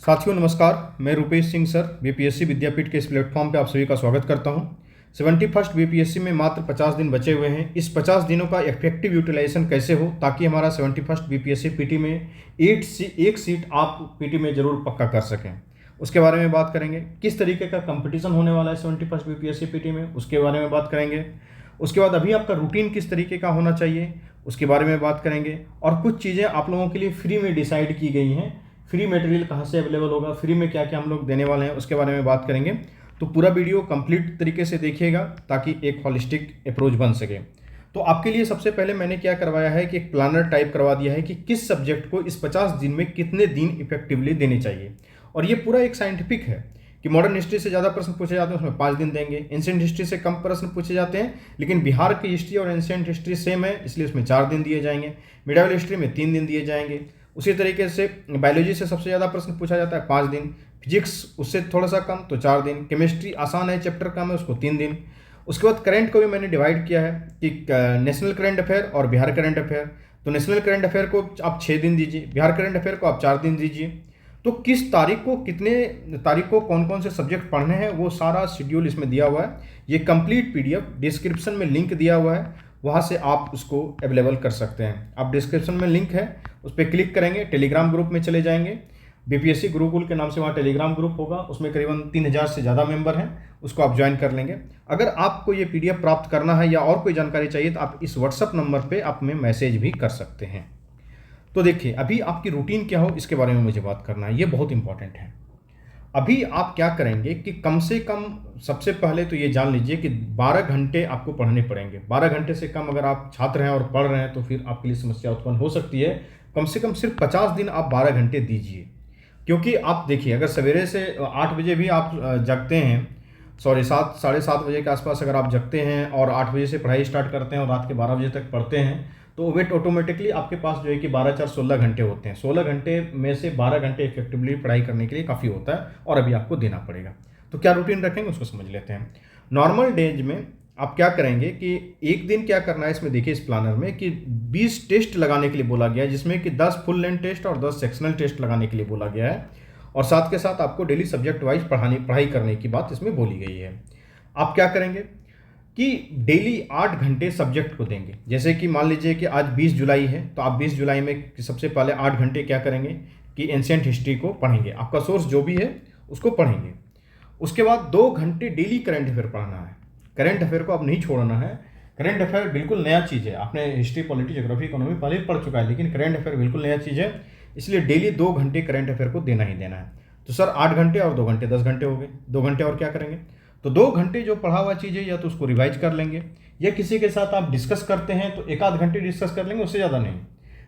साथियों नमस्कार, मैं रुपेश सिंह सर बीपीएससी विद्यापीठ के इस प्लेटफॉर्म पे आप सभी का स्वागत करता हूं। 71st बीपीएससी में मात्र 50 दिन बचे हुए हैं। इस 50 दिनों का इफेक्टिव यूटिलाइजेशन कैसे हो ताकि हमारा 71st बीपीएससी पीटी में एक सीट आप पीटी में जरूर पक्का कर सकें, उसके बारे में बात करेंगे। किस तरीके का कंपटीशन होने वाला है 71st बीपीएससी पीटी में, उसके बारे में बात करेंगे। उसके बाद अभी आपका रूटीन किस तरीके का होना चाहिए, उसके बारे में बात करेंगे। और कुछ चीज़ें आप लोगों के लिए फ्री में डिसाइड की गई हैं। फ्री मटेरियल कहाँ से अवेलेबल होगा, फ्री में क्या क्या हम लोग देने वाले हैं, उसके बारे में बात करेंगे। तो पूरा वीडियो कंप्लीट तरीके से देखिएगा ताकि एक हॉलिस्टिक अप्रोच बन सके। तो आपके लिए सबसे पहले मैंने क्या करवाया है कि एक प्लानर टाइप करवा दिया है कि किस सब्जेक्ट को इस 50 दिन में कितने दिन इफेक्टिवली देने चाहिए। और ये पूरा एक साइंटिफिक है कि मॉडर्न हिस्ट्री से ज़्यादा प्रश्न पूछे जाते हैं उसमें 5 दिन देंगे, एंशिएंट हिस्ट्री से कम प्रश्न पूछे जाते हैं लेकिन बिहार की हिस्ट्री और एंशिएंट हिस्ट्री सेम है इसलिए उसमें 4 दिन दिए जाएंगे। मिडावल हिस्ट्री में 3 दिन दिए जाएंगे। उसी तरीके से बायोलॉजी से सबसे ज़्यादा प्रश्न पूछा जाता है 5 दिन, फिजिक्स उससे थोड़ा सा कम तो 4 दिन, केमिस्ट्री आसान है चैप्टर कम है उसको 3 दिन। उसके बाद करंट को भी मैंने डिवाइड किया है कि नेशनल करंट अफेयर और बिहार करंट अफेयर। तो नेशनल करंट अफेयर को आप 6 दिन दीजिए, बिहार करंट अफेयर को आप 4 दिन दीजिए। तो किस तारीख को कितने तारीख को कौन कौन से सब्जेक्ट पढ़ने हैं वो सारा शेड्यूल इसमें दिया हुआ है। ये कंप्लीट पीडीएफ डिस्क्रिप्शन में लिंक दिया हुआ है, वहाँ से आप उसको अवेलेबल कर सकते हैं। आप डिस्क्रिप्शन में लिंक है उस पर क्लिक करेंगे, टेलीग्राम ग्रुप में चले जाएंगे। बीपीएससी गुरुकुल के नाम से वहाँ टेलीग्राम ग्रुप होगा, उसमें करीबन 3000 से ज़्यादा मेंबर हैं, उसको आप ज्वाइन कर लेंगे। अगर आपको ये पीडीएफ प्राप्त करना है या और कोई जानकारी चाहिए तो आप इस व्हाट्सअप नंबर पे आप में मैसेज भी कर सकते हैं। तो देखिए अभी आपकी रूटीन क्या हो इसके बारे में मुझे बात करना है, ये बहुत इंपॉर्टेंट है। अभी आप क्या करेंगे कि कम से कम सबसे पहले तो ये जान लीजिए कि 12 घंटे आपको पढ़ने पड़ेंगे। 12 घंटे से कम अगर आप छात्र हैं और पढ़ रहे हैं तो फिर आपके लिए समस्या उत्पन्न हो सकती है। कम से कम सिर्फ 50 दिन आप 12 घंटे दीजिए, क्योंकि आप देखिए अगर सवेरे से 8 बजे भी आप जगते हैं, सॉरी 7 साढ़े 7 बजे के आसपास अगर आप जगते हैं और 8 बजे से पढ़ाई स्टार्ट करते हैं और रात के 12 बजे तक पढ़ते हैं तो वेट ऑटोमेटिकली आपके पास जो है कि 12 4 16 घंटे होते हैं। 16 घंटे में से 12 घंटे इफेक्टिवली पढ़ाई करने के लिए काफ़ी होता है और अभी आपको देना पड़ेगा। तो क्या रूटीन रखेंगे उसको समझ लेते हैं। नॉर्मल डेज में आप क्या करेंगे कि एक दिन क्या करना है इसमें देखिए, इस प्लानर में कि 20 टेस्ट लगाने के लिए बोला गया है, जिसमें कि 10 फुल लेंथ टेस्ट और 10 सेक्शनल टेस्ट लगाने के लिए बोला गया है। और साथ के साथ आपको डेली सब्जेक्ट वाइज पढ़ाई करने की बात इसमें बोली गई है। आप क्या करेंगे कि डेली 8 घंटे सब्जेक्ट को देंगे। जैसे कि मान लीजिए कि आज 20 जुलाई है तो आप 20 जुलाई में सबसे पहले 8 घंटे क्या करेंगे कि एंशिएंट हिस्ट्री को पढ़ेंगे, आपका सोर्स जो भी है उसको पढ़ेंगे। उसके बाद 2 घंटे डेली करंट अफेयर पढ़ना है। करंट अफेयर को अब नहीं छोड़ना है। करंट अफेयर बिल्कुल नया चीज़ है, आपने हिस्ट्री पॉलिटी ज्योग्राफी इकोनॉमी पहले ही पढ़ चुका है, लेकिन करंट अफेयर बिल्कुल नया चीज़ है, इसलिए डेली 2 घंटे करंट अफेयर को देना ही देना है। तो सर 8 घंटे और 2 घंटे 10 घंटे हो गए। 2 घंटे और क्या करेंगे, तो 2 घंटे जो पढ़ा हुआ चीज़ है या तो उसको रिवाइज कर लेंगे या किसी के साथ आप डिस्कस करते हैं तो 1 आध घंटे डिस्कस कर लेंगे, उससे ज़्यादा नहीं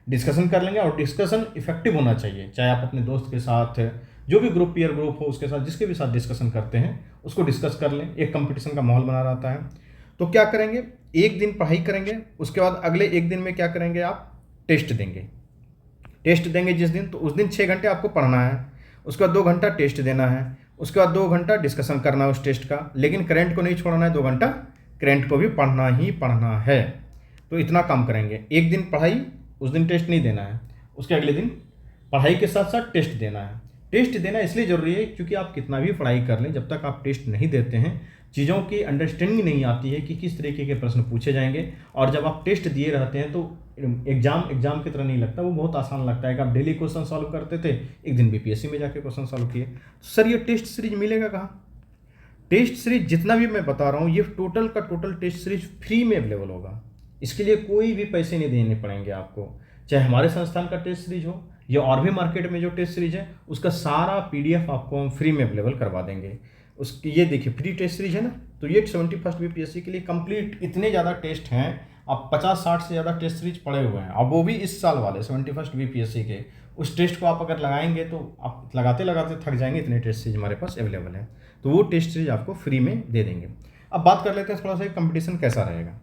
डिस्कशन कर लेंगे। और डिस्कशन इफेक्टिव होना चाहिए, चाहे आप अपने दोस्त के साथ जो भी ग्रुप पीयर ग्रुप हो उसके साथ जिसके भी साथ डिस्कशन करते हैं उसको डिस्कस कर लें, एक कंपटीशन का माहौल बना रहता है। तो क्या करेंगे, एक दिन पढ़ाई करेंगे, उसके बाद अगले एक दिन में क्या करेंगे आप टेस्ट देंगे। टेस्ट देंगे जिस दिन तो उस दिन 6 घंटे आपको पढ़ना है, उसके बाद 2 घंटा टेस्ट देना है, उसके बाद 2 घंटा डिस्कशन करना है उस टेस्ट का, लेकिन करंट को नहीं छोड़ना है। 2 घंटा करंट को भी पढ़ना ही पढ़ना है। तो इतना काम करेंगे। एक दिन पढ़ाई, उस दिन टेस्ट नहीं देना है, उसके अगले दिन पढ़ाई के साथ साथ टेस्ट देना है। टेस्ट देना इसलिए ज़रूरी है क्योंकि आप कितना भी पढ़ाई कर लें, जब तक आप टेस्ट नहीं देते हैं चीज़ों की अंडरस्टैंडिंग नहीं आती है कि किस तरीके के प्रश्न पूछे जाएंगे। और जब आप टेस्ट दिए रहते हैं तो एग्जाम की तरह नहीं लगता, वो बहुत आसान लगता है कि आप डेली क्वेश्चन सॉल्व करते थे, एक दिन बीपीएससी में जाके क्वेश्चन सॉल्व किए। सर ये टेस्ट सीरीज मिलेगा कहाँ? टेस्ट सीरीज जितना भी मैं बता रहा हूँ ये टोटल का टोटल टेस्ट सीरीज फ्री में अवेलेबल होगा। इसके लिए कोई भी पैसे नहीं देने पड़ेंगे आपको, चाहे हमारे संस्थान का टेस्ट सीरीज हो या और भी मार्केट में जो टेस्ट सीरीज है उसका सारा पीडीएफ आपको हम फ्री में अवेलेबल करवा देंगे। उसकी ये देखिए फ्री टेस्ट सीरीज है ना, तो ये 71st बीपीएससी के लिए कंप्लीट इतने ज़्यादा टेस्ट हैं, आप 50-60 से ज़्यादा टेस्ट सीरीज पड़े हुए हैं। अब वो भी इस साल वाले 71st बीपीएससी के, उस टेस्ट को आप अगर लगाएंगे तो आप लगाते लगाते थक जाएंगे, इतने टेस्ट सीरीज हमारे पास अवेलेबल है। तो वो टेस्ट सीरीज आपको फ्री में दे देंगे। अब बात कर लेते हैं थोड़ा सा कंपटीशन कैसा रहेगा।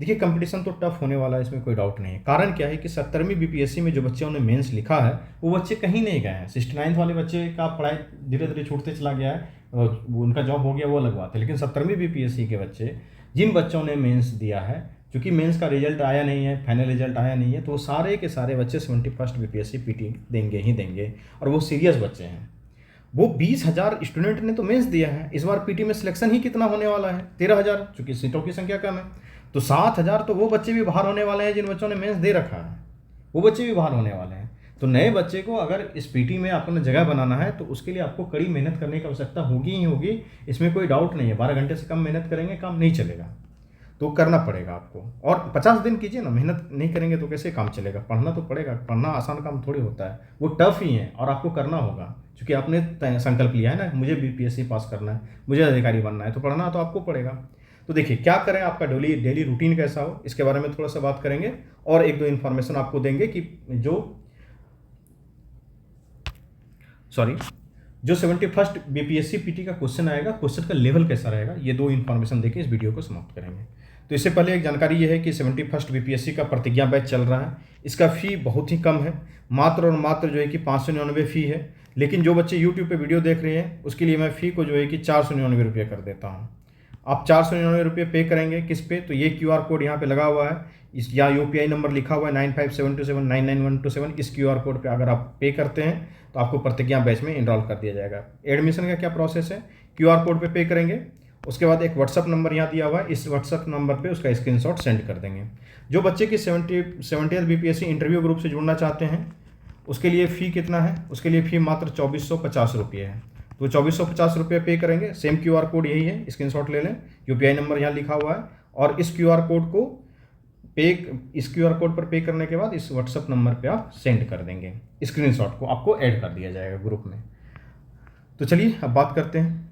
देखिए कंपटीशन तो टफ होने वाला है, इसमें कोई डाउट नहीं है। कारण क्या है कि 70वीं बीपीएससी में जो बच्चों ने मेंस लिखा है वो बच्चे कहीं नहीं गए हैं। 69th वाले बच्चे का पढ़ाई धीरे धीरे छूटते चला गया है, उनका जॉब हो गया वो अलग बात है, लेकिन 70वीं बीपीएससी के बच्चे जिन बच्चों ने मेंस दिया है, क्योंकि मेंस का रिजल्ट आया नहीं है, फाइनल रिजल्ट आया नहीं है, तो वो सारे के सारे बच्चे 71st बीपीएससी पीटी देंगे ही देंगे और वो सीरियस बच्चे हैं। वो 20,000 स्टूडेंट ने तो मेंस दिया है, इस बार पीटी में सिलेक्शन ही कितना होने वाला है, 13,000, चूंकि सीटों की संख्या कम है। तो 7,000 तो वो बच्चे भी बाहर होने वाले हैं जिन बच्चों ने मेंस दे रखा है, वो बच्चे भी बाहर होने वाले हैं। तो नए बच्चे को अगर इस पीटी में अपना जगह बनाना है तो उसके लिए आपको कड़ी मेहनत करने की आवश्यकता होगी ही होगी, इसमें कोई डाउट नहीं है। 12 घंटे से कम मेहनत करेंगे काम नहीं चलेगा, तो करना पड़ेगा आपको। और 50 दिन कीजिए ना, मेहनत नहीं करेंगे तो कैसे काम चलेगा। पढ़ना तो पड़ेगा, पढ़ना आसान काम थोड़ी होता है, वो टफ ही है और आपको करना होगा, क्योंकि आपने संकल्प लिया है ना मुझे बीपीएससी पास करना है, मुझे अधिकारी बनना है, तो पढ़ना तो आपको पड़ेगा। तो देखिए क्या करें, आपका डेली रूटीन कैसा हो, इसके बारे में थोड़ा सा बात करेंगे और एक दो इन्फॉर्मेशन आपको देंगे कि जो 71st बीपीएससी पीटी का क्वेश्चन आएगा, क्वेश्चन का लेवल कैसा रहेगा, ये दो इन्फॉर्मेशन देके इस वीडियो को समाप्त करेंगे। तो इससे पहले एक जानकारी ये है कि 71st बीपीएससी का प्रतिज्ञा बैच चल रहा है। इसका फ़ी बहुत ही कम है, मात्र और मात्र जो है कि 599 फ़ी है। लेकिन जो बच्चे यूट्यूब पे वीडियो देख रहे हैं उसके लिए मैं फ़ी को जो है कि 499 रुपये कर देता हूँ। आप 499 रुपये पे करेंगे किस पे, तो ये QR कोड यहाँ पे लगा हुआ है, इस या UPI नंबर लिखा हुआ है 9572799127, इस QR कोड पे अगर आप पे करते हैं तो आपको प्रतिज्ञा बैच में इनरोल कर दिया जाएगा। एडमिशन का क्या प्रोसेस है, QR कोड पे करेंगे, उसके बाद एक व्हाट्सअप नंबर यहाँ दिया हुआ है, इस व्हाट्सअप नंबर पे उसका स्क्रीनशॉट सेंड कर देंगे। जो बच्चे की 70th बीपीएससी इंटरव्यू ग्रुप से जुड़ना चाहते हैं उसके लिए फ़ी कितना है, उसके लिए फ़ी मात्र 2450 रुपये है। तो 2450 रुपये पे करेंगे, सेम QR कोड यही है, स्क्रीनशॉट ले लें, UPI नंबर यहाँ लिखा हुआ है, और इस QR कोड पर पे करने के बाद इस व्हाट्सअप नंबर पे आप सेंड कर देंगे, स्क्रीनशॉट को आपको ऐड कर दिया जाएगा ग्रुप में। तो चलिए अब बात करते हैं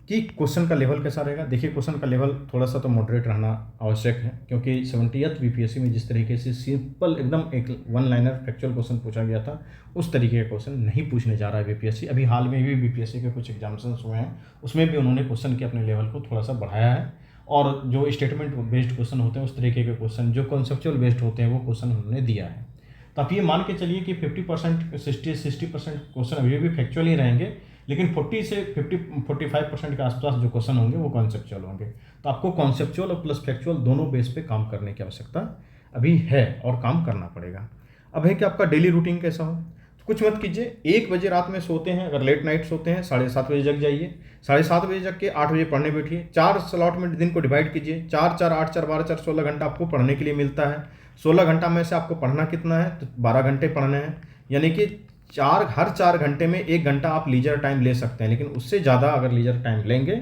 कि क्वेश्चन का लेवल कैसा रहेगा। देखिए क्वेश्चन का लेवल थोड़ा सा तो मॉडरेट रहना आवश्यक है, क्योंकि 70th बीपीएससी में जिस तरीके से सिंपल एकदम एक 1 लाइनर फैक्चुअल क्वेश्चन पूछा गया था, उस तरीके का क्वेश्चन नहीं पूछने जा रहा है बीपीएससी। अभी हाल में भी बीपीएससी के कुछ एग्जामिनेशंस हुए हैं, उसमें भी उन्होंने क्वेश्चन के अपने लेवल को थोड़ा सा बढ़ाया है, और जो स्टेटमेंट बेस्ड क्वेश्चन होते हैं उस तरीके के क्वेश्चन, जो कॉन्सेप्चुअल बेस्ड होते हैं, वो क्वेश्चन उन्होंने दिया है। तो आप ये मान के चलिए कि 50% 60% क्वेश्चन अभी भी फैक्चुअल ही रहेंगे, लेकिन 40 से 45% के आसपास जो क्वेश्चन होंगे वो कॉन्सेप्चुअल होंगे। तो आपको कॉन्सेप्चुअल और प्लस फैक्चुअल दोनों बेस पे काम करने की आवश्यकता अभी है और काम करना पड़ेगा। अब है कि आपका डेली रूटीन कैसा हो, तो कुछ मत कीजिए। 1 बजे रात में सोते हैं, अगर लेट नाइट सोते हैं 7:30 बजे जग जाइए, 7:30 बजे जग के 8 बजे पढ़ने बैठिए। 4 स्लॉट में दिन को डिवाइड कीजिए, 4 4 8 4 12 4 16 घंटा आपको पढ़ने के लिए मिलता है। 16 घंटा में से आपको पढ़ना कितना है, तो 12 घंटे पढ़ने हैं, यानी कि हर 4 घंटे में 1 घंटा आप लीजर टाइम ले सकते हैं। लेकिन उससे ज़्यादा अगर लीजर टाइम लेंगे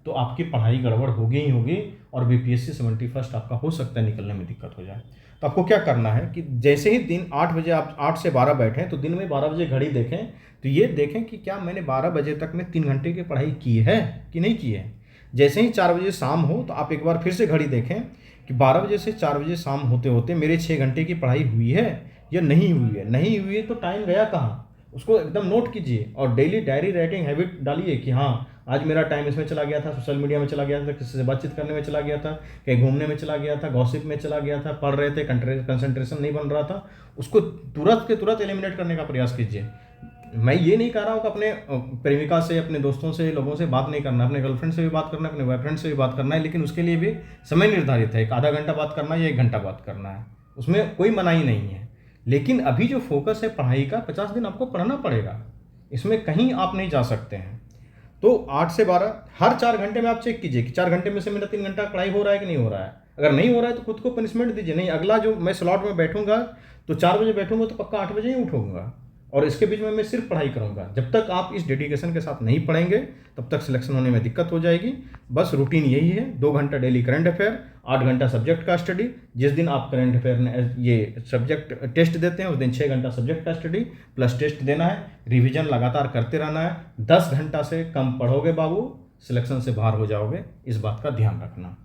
तो आपकी पढ़ाई गड़बड़ होगी ही होगी, और बीपीएससी 71st आपका हो सकता है निकलने में दिक्कत हो जाए। तो आपको क्या करना है कि जैसे ही दिन 8 बजे आप 8 से 12 बैठें, तो दिन में 12 बजे घड़ी देखें, तो ये देखें कि क्या मैंने 12 बजे तक में 3 घंटे की पढ़ाई की है कि नहीं की है। जैसे ही 4 बजे शाम हो तो आप एक बार फिर से घड़ी देखें कि 12 बजे से 4 बजे शाम होते होते मेरे 6 घंटे की पढ़ाई हुई है या नहीं हुई है। नहीं हुई है तो टाइम गया कहाँ, उसको एकदम नोट कीजिए, और डेली डायरी राइटिंग हैबिट डालिए कि हाँ आज मेरा टाइम इसमें चला गया था, सोशल मीडिया में चला गया था, किसी से बातचीत करने में चला गया था, कहीं घूमने में चला गया था, गॉसिप में चला गया था, पढ़ रहे थे, कंसंट्रेशन नहीं बन रहा था, उसको तुरंत के तुरंत एलिमिनेट करने का प्रयास कीजिए। मैं ये नहीं कह रहा हूँ कि अपने प्रेमिका से, अपने दोस्तों से, लोगों से बात नहीं करना, अपने गर्लफ्रेंड से भी बात करना है, अपने बॉयफ्रेंड से भी बात करना है, लेकिन उसके लिए भी समय निर्धारित है। एक आधा घंटा बात करना है या 1 घंटा बात करना है, उसमें कोई मनाही नहीं है। लेकिन अभी जो फोकस है पढ़ाई का, 50 दिन आपको पढ़ना पड़ेगा, इसमें कहीं आप नहीं जा सकते हैं। तो 8 से 12 हर 4 घंटे में आप चेक कीजिए कि 4 घंटे में से मेरा 3 घंटा पढ़ाई हो रहा है कि नहीं हो रहा है। अगर नहीं हो रहा है तो खुद को पनिशमेंट दीजिए, नहीं अगला जो मैं स्लॉट में बैठूंगा तो 4 बजे बैठूंगा तो पक्का 8 बजे ही उठूंगा, और इसके बीच में मैं सिर्फ पढ़ाई करूंगा। जब तक आप इस डेडिकेशन के साथ नहीं पढ़ेंगे तब तक सिलेक्शन होने में दिक्कत हो जाएगी। बस रूटीन यही है, 2 घंटा डेली करंट अफेयर, 8 घंटा सब्जेक्ट का स्टडी। जिस दिन आप करंट अफेयर ये सब्जेक्ट टेस्ट देते हैं उस दिन 6 घंटा सब्जेक्ट का स्टडी प्लस टेस्ट देना है, रिवीजन लगातार करते रहना है। 10 घंटा से कम पढ़ोगे बाबू, सिलेक्शन से बाहर हो जाओगे, इस बात का ध्यान रखना।